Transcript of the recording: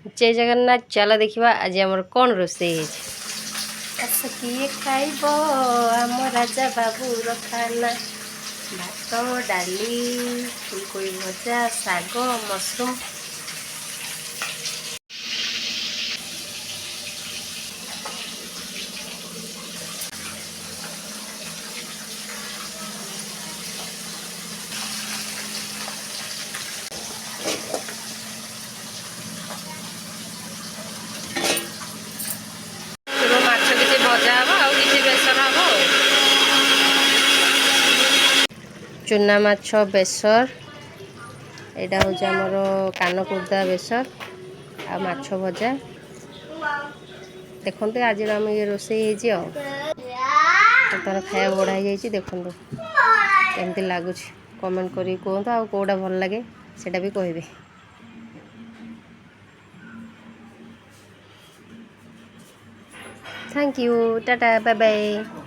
जय जगन्नाथ। चलो देखा आज आमर कौन रोषे किए खाइब आम राजा बाबूर खाना भात डाली फुलकोबी भजा शाग मशरूम। भजा हम आ बेसर हम चूना माछ बेसर यहाँ हूँ आमर कानकुर्दा बेसर आ माछ भजा। देखते आज आम ये रोषे तर खाया बढ़ाई जाइए। देखो केमती लगुच कमेंट करी कहतु आ कौटा भल लगे सेटा भी कहे। Thank you tata bye bye.